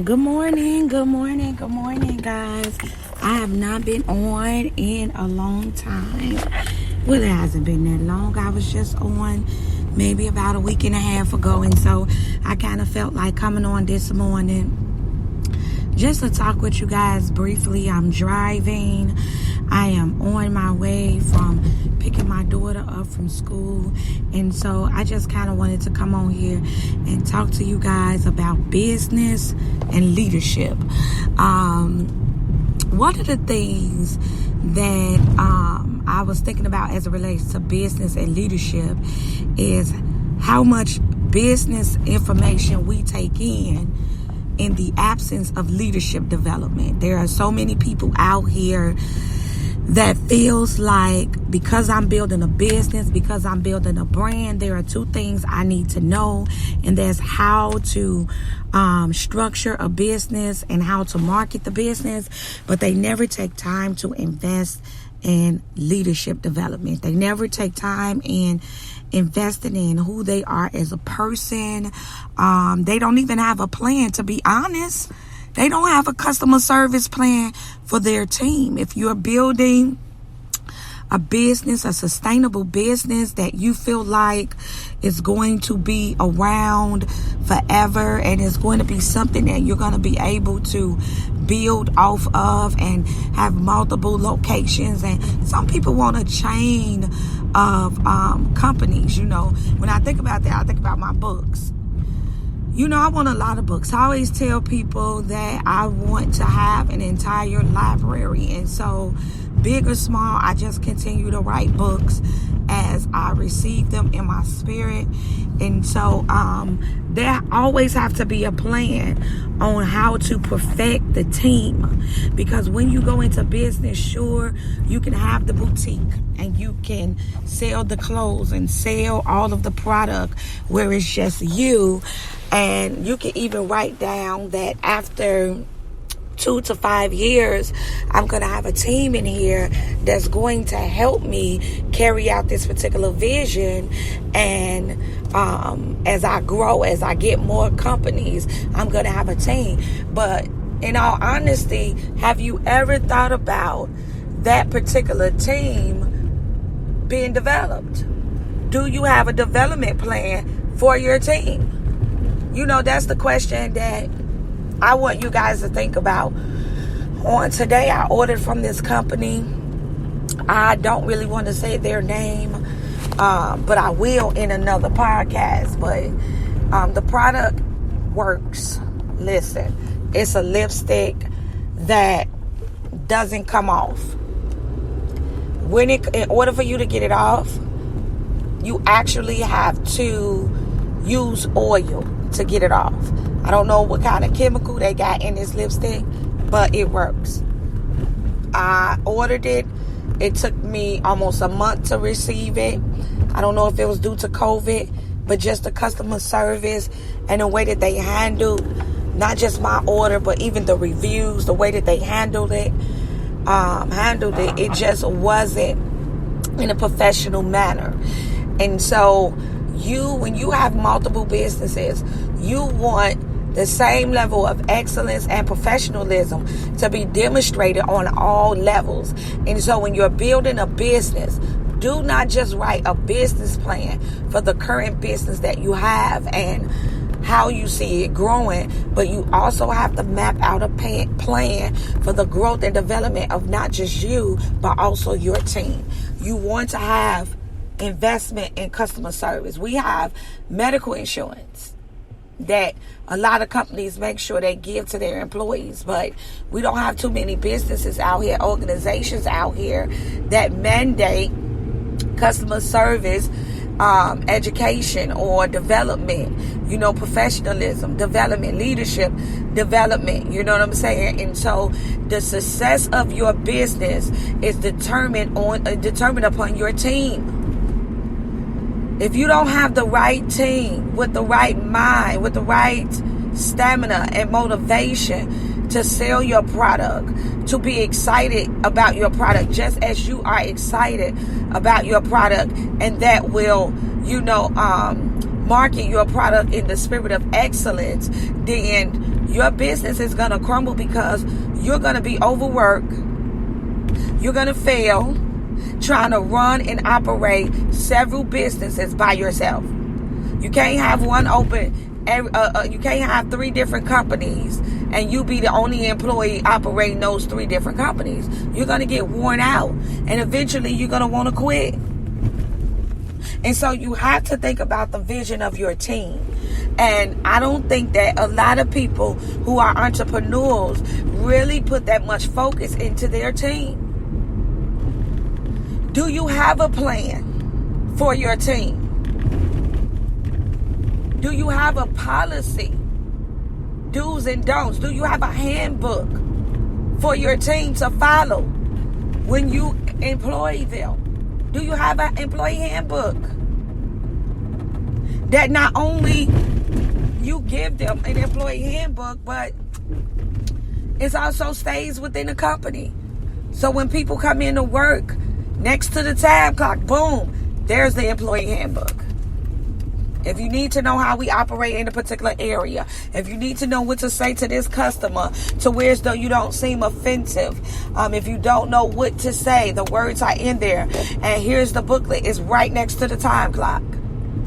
Good morning, guys. I have not been on in a long time. Well, it hasn't been that long. I was just on maybe about a week and a half ago, and so I kind of felt like coming on this morning just to talk with you guys briefly. I'm driving. I am on my way from picking my daughter up from school, and so I just kind of wanted to come on here and talk to you guys about business and leadership. One of the things that I was thinking about as it relates to business and leadership is how much business information we take in the absence of leadership development. There are so many people out here that feels like because I'm building a business, because I'm building a brand, there are two things I need to know, and that's how to structure a business and how to market the business, but they never take time to invest in leadership development. They never take time in investing in who they are as a person. They don't even have a plan, to be honest. They don't have a customer service plan for their team. If you're building a business, a sustainable business that you feel like is going to be around forever and is going to be something that you're going to be able to build off of and have multiple locations. And some people want a chain of companies. You know, when I think about that, I think about my books. You know, I want a lot of books. I always tell people that I want to have an entire library. And so, big or small, I just continue to write books as I receive them in my spirit. And so, there always have to be a plan on how to perfect the team. Because when you go into business, sure, you can have the boutique and you can sell the clothes and sell all of the product where it's just you. And you can even write down that after 2 to 5 years, I'm going to have a team in here that's going to help me carry out this particular vision. And as I grow, as I get more companies, I'm going to have a team. But in all honesty, have you ever thought about that particular team being developed? Do you have a development plan for your team? You know, that's the question that I want you guys to think about. On today, I ordered from this company. I don't really want to say their name, but I will in another podcast. But the product works. Listen, it's a lipstick that doesn't come off. In order for you to get it off, you actually have to use oil to get it off. I don't know what kind of chemical they got in this lipstick, but it works. I ordered it. It took me almost a month to receive it. I don't know if it was due to COVID, but just the customer service and the way that they handled not just my order, but even the reviews, the way that they handled it, it just wasn't in a professional manner. And so when you have multiple businesses, you want the same level of excellence and professionalism to be demonstrated on all levels. And so when you're building a business, do not just write a business plan for the current business that you have and how you see it growing, but you also have to map out a plan for the growth and development of not just you, but also your team. You want to have investment in customer service. We have medical insurance that a lot of companies make sure they give to their employees, but we don't have too many businesses out here, organizations out here that mandate customer service, education or development, professionalism, development, leadership, development, you know what I'm saying? And so the success of your business is determined upon your team. If you don't have the right team with the right mind, with the right stamina and motivation to sell your product, to be excited about your product just as you are excited about your product, and that will, market your product in the spirit of excellence, then your business is going to crumble because you're going to be overworked. You're going to fail trying to run and operate several businesses by yourself. You can't have one open. You can't have 3 different companies and you be the only employee operating those 3 different companies. You're going to get worn out and eventually you're going to want to quit. And so you have to think about the vision of your team. And I don't think that a lot of people who are entrepreneurs really put that much focus into their team. Do you have a plan for your team? Do you have a policy? Do's and don'ts. Do you have a handbook for your team to follow when you employ them? Do you have an employee handbook that not only you give them an employee handbook, but it also stays within the company? So when people come in to work, next to the time clock, boom, there's the employee handbook. If you need to know how we operate in a particular area, if you need to know what to say to this customer to where as though you don't seem offensive, if you don't know what to say, the words are in there. And here's the booklet. It's right next to the time clock.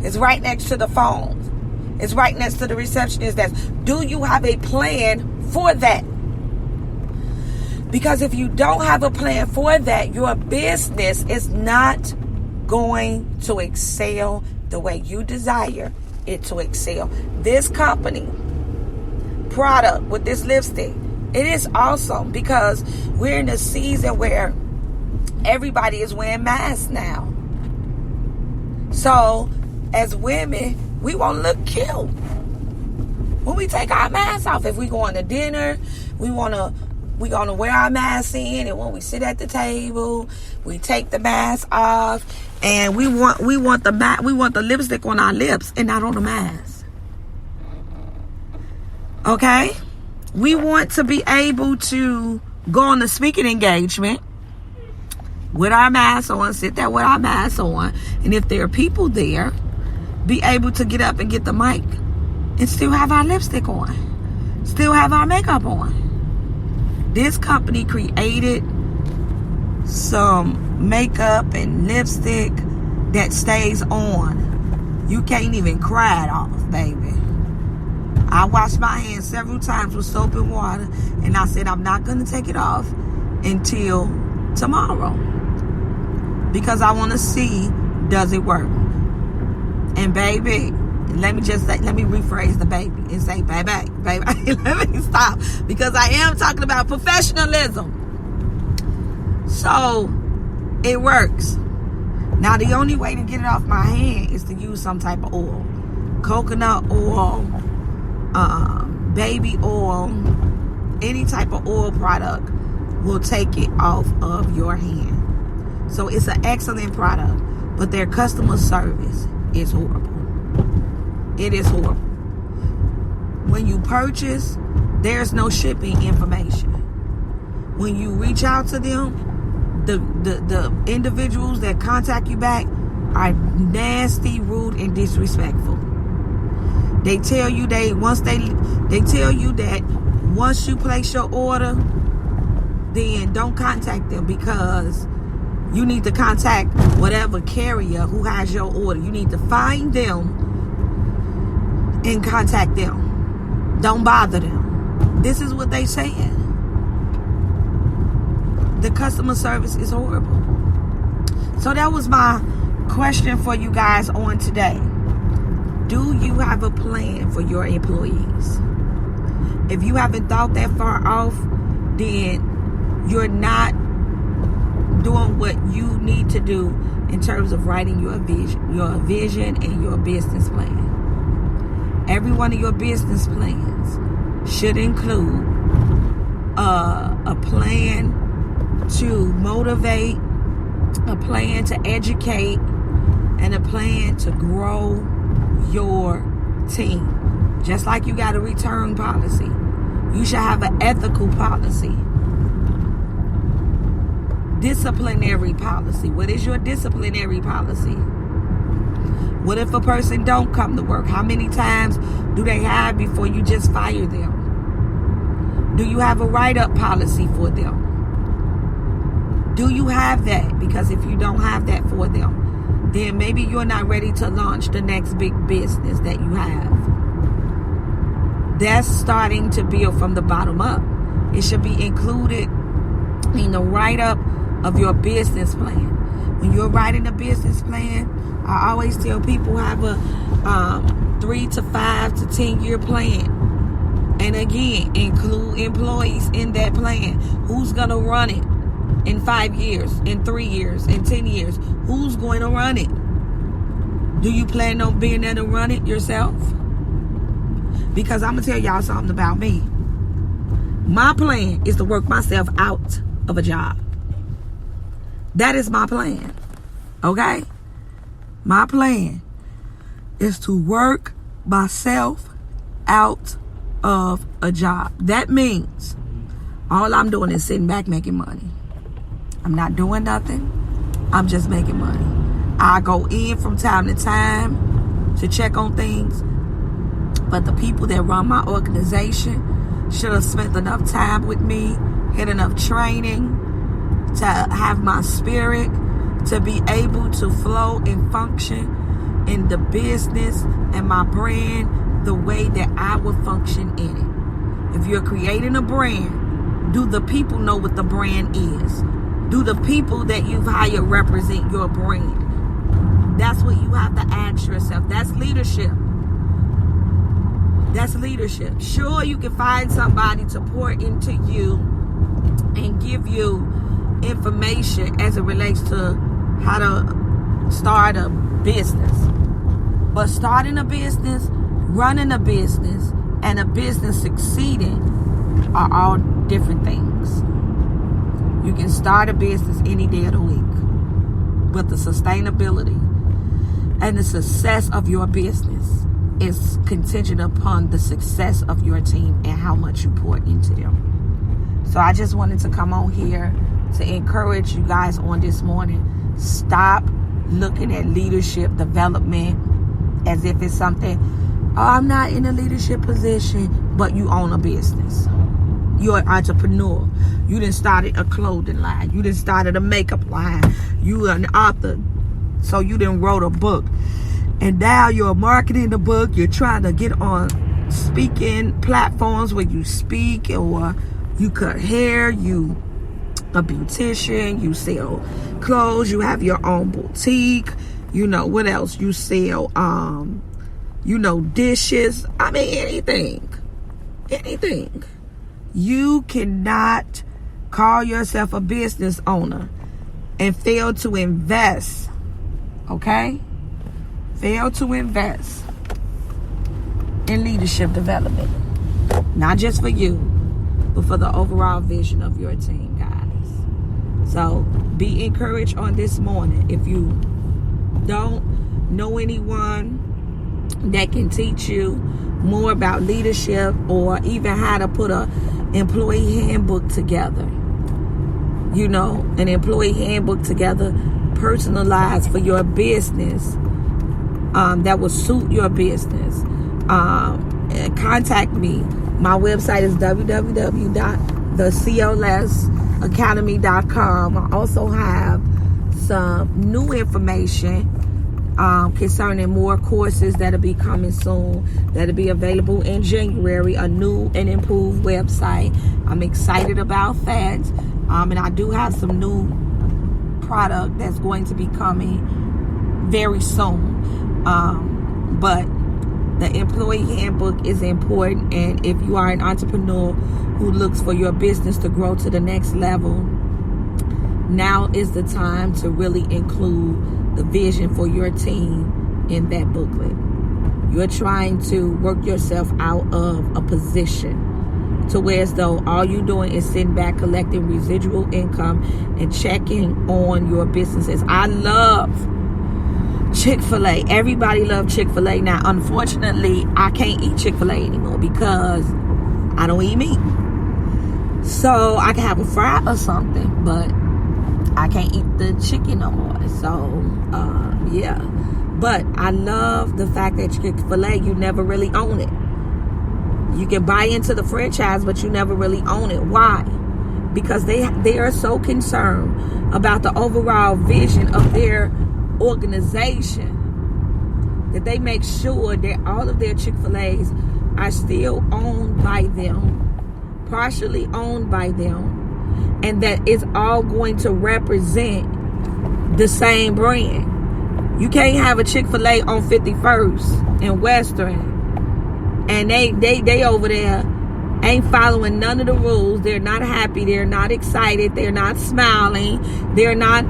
It's right next to the phone. It's right next to the receptionist desk. Do you have a plan for that? Because if you don't have a plan for that, your business is not going to excel the way you desire it to excel. This company product with this lipstick, it is awesome because we're in a season where everybody is wearing masks now. So as women, we want to look cute when we take our masks off. If we go on to dinner, we're gonna wear our masks in, and when we sit at the table, we take the mask off, and we want the lipstick on our lips and not on the mask. Okay? We want to be able to go on the speaking engagement with our masks on, sit there with our masks on, and if there are people there, be able to get up and get the mic and still have our lipstick on, still have our makeup on. This company created some makeup and lipstick that stays on. You can't even cry it off, baby. I washed my hands several times with soap and water, and I said I'm not going to take it off until tomorrow because I want to see, does it work? And baby, let me rephrase the baby and say, baby, let me stop, because I am talking about professionalism. So it works. Now the only way to get it off my hand is to use some type of oil, coconut oil, baby oil, any type of oil product will take it off of your hand. So it's an excellent product, but their customer service is horrible. It is horrible. When you purchase, there's no shipping information. When you reach out to them, the individuals that contact you back are nasty, rude, and disrespectful. They tell you they tell you that once you place your order, then don't contact them because you need to contact whatever carrier who has your order. You need to find them and contact them. Don't bother them. This is what they saying. The customer service is horrible. So that was my question for you guys on today. Do you have a plan for your employees? If you haven't thought that far off, then you're not doing what you need to do in terms of writing your vision and your business plan. Every one of your business plans should include a plan to motivate, a plan to educate, and a plan to grow your team. Just like you got a return policy, you should have an ethical policy. Disciplinary policy. What is your disciplinary policy? What if a person don't come to work? How many times do they have before you just fire them? Do you have a write-up policy for them? Do you have that? Because if you don't have that for them, then maybe you're not ready to launch the next big business that you have. That's starting to build from the bottom up. It should be included in the write-up of your business plan. When you're writing a business plan, I always tell people have a 3 to 5 to 10 year plan. And again, include employees in that plan. Who's going to run it in 5 years, in 3 years, in 10 years? Who's going to run it? Do you plan on being there to run it yourself? Because I'm going to tell y'all something about me. My plan is to work myself out of a job. That is my plan. Okay? My plan is to work myself out of a job. That means all I'm doing is sitting back making money. I'm not doing nothing. I'm just making money. I go in from time to time to check on things. But the people that run my organization should have spent enough time with me, had enough training to have my spirit, to be able to flow and function in the business and my brand the way that I would function in it. If you're creating a brand, do the people know what the brand is? Do the people that you've hired represent your brand? That's what you have to ask yourself. That's leadership. That's leadership. Sure, you can find somebody to pour into you and give you information as it relates to how to start a business. But starting a business, running a business, and a business succeeding are all different things. You can start a business any day of the week. But the sustainability and the success of your business is contingent upon the success of your team and how much you pour into them. So I just wanted to come on here to encourage you guys on this morning. Stop looking at leadership development as if it's something, oh, I'm not in a leadership position, but you own a business. You're an entrepreneur. You done started a clothing line. You done started a makeup line. You are an author. So you done wrote a book. And now you're marketing the book. You're trying to get on speaking platforms where you speak, or you cut hair, you a beautician, you sell clothes, you have your own boutique, what else? You sell dishes. I mean anything. You cannot call yourself a business owner and fail to invest. Okay? Fail to invest in leadership development. Not just for you, but for the overall vision of your team, guys. So be encouraged on this morning. If you don't know anyone that can teach you more about leadership, or even how to put a employee handbook together, an employee handbook together, personalized for your business, that will suit your business, contact me. My website is www.thecolacademy.com. I also have some new information concerning more courses that'll be coming soon, that'll be available in January, a new and improved website. I'm excited about that. And I do have some new product that's going to be coming very soon. But the employee handbook is important, and if you are an entrepreneur who looks for your business to grow to the next level, now is the time to really include the vision for your team in that booklet. You're trying to work yourself out of a position to where as though all you're doing is sitting back collecting residual income and checking on your businesses. I love Chick-fil-A. Everybody loves Chick-fil-A. Now, unfortunately, I can't eat Chick-fil-A anymore because I don't eat meat. So I can have a fry or something, but I can't eat the chicken no more. So, yeah. But I love the fact that Chick-fil-A, you never really own it. You can buy into the franchise, but you never really own it. Why? Because they are so concerned about the overall vision of their organization that they make sure that all of their Chick-fil-A's are still owned by them, partially owned by them, and that it's all going to represent the same brand. You can't have a Chick-fil-A on 51st and Western, and they over there ain't following none of the rules. They're not happy. They're not excited. They're not smiling. They're not,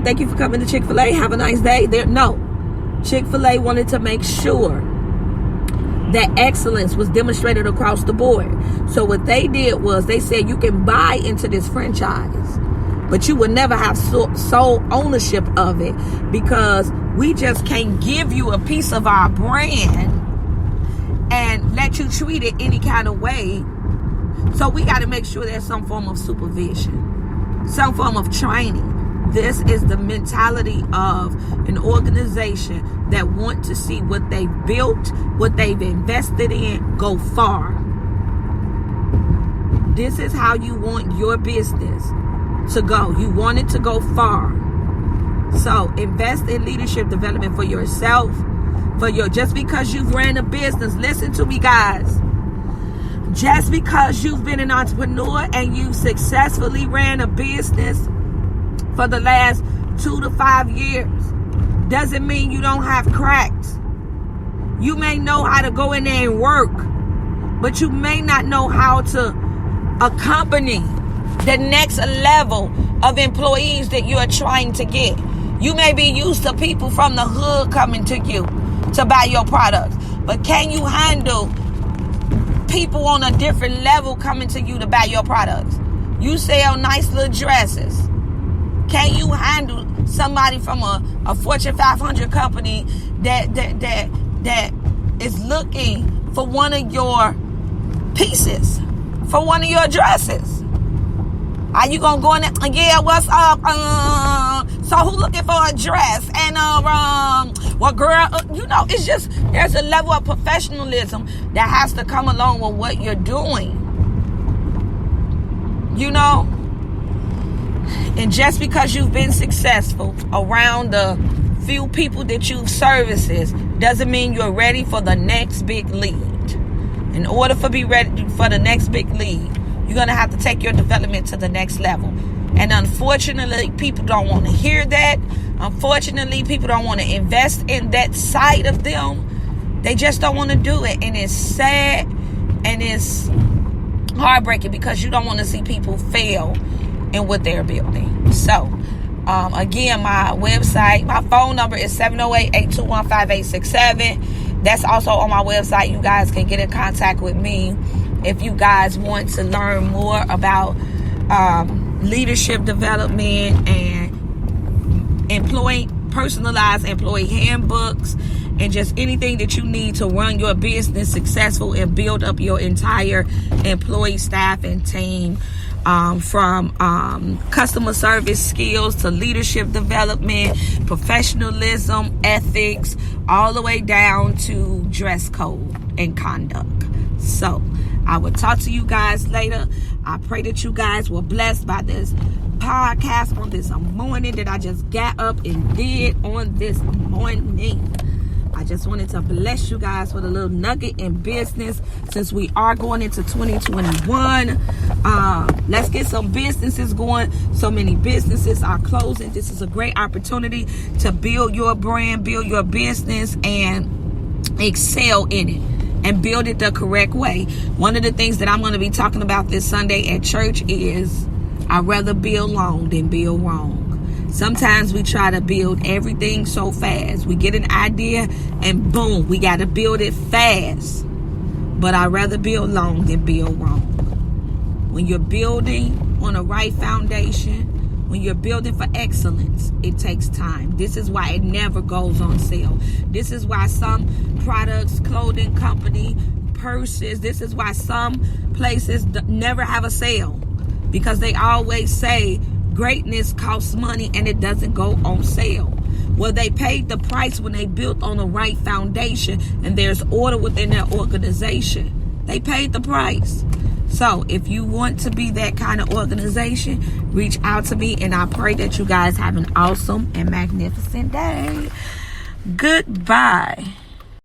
thank you for coming to Chick-fil-A. Have a nice day. No. Chick-fil-A wanted to make sure that excellence was demonstrated across the board. So what they did was they said you can buy into this franchise, but you will never have sole ownership of it, because we just can't give you a piece of our brand and let you treat it any kind of way. So we got to make sure there's some form of supervision, some form of training. This is the mentality of an organization that want to see what they've built, what they've invested in, go far. This is how you want your business to go. You want it to go far. So invest in leadership development for yourself, just because you've ran a business. Listen to me, guys. Just because you've been an entrepreneur and you've successfully ran a business for the last 2 to 5 years doesn't mean you don't have cracks. You may know how to go in there and work, but you may not know how to accompany the next level of employees that you are trying to get. You may be used to people from the hood coming to you to buy your products, but can you handle people on a different level coming to you to buy your products? You sell nice little dresses. Can you handle somebody from a Fortune 500 company that is looking for one of your pieces, for one of your dresses? Are you gonna go in there? Yeah, what's up? So who looking for a dress? And well, girl, it's just there's a level of professionalism that has to come along with what you're doing. And just because you've been successful around the few people that you've services doesn't mean you're ready for the next big lead. In order to be ready for the next big lead, you're going to have to take your development to the next level. And unfortunately, people don't want to hear that. Unfortunately, people don't want to invest in that side of them. They just don't want to do it. And it's sad and it's heartbreaking, because you don't want to see people fail in what they're building. So, again, my website, my phone number is 708-821-5867. That's also on my website. You guys can get in contact with me if you guys want to learn more about leadership development and personalized employee handbooks, and just anything that you need to run your business successful and build up your entire employee staff and team, from customer service skills to leadership development, professionalism, ethics, all the way down to dress code and conduct. So I will talk to you guys later. I pray that you guys were blessed by this podcast on this morning that I just got up and did on this morning. I just wanted to bless you guys with a little nugget in business, since we are going into 2021. Let's get some businesses going. So many businesses are closing. This is a great opportunity to build your brand, build your business, and excel in it, and build it the correct way. One of the things that I'm going to be talking about this Sunday at church is I'd rather build long than build wrong. Sometimes we try to build everything so fast. We get an idea and boom, we got to build it fast. But I'd rather build long than build wrong. When you're building on a right foundation, when you're building for excellence, it takes time. This is why it never goes on sale. This is why some products, clothing company, purses, this is why some places never have a sale. Because they always say greatness costs money and it doesn't go on sale. Well, they paid the price when they built on the right foundation and there's order within their organization. They paid the price. So if you want to be that kind of organization, reach out to me, and I pray that you guys have an awesome and magnificent day. Goodbye.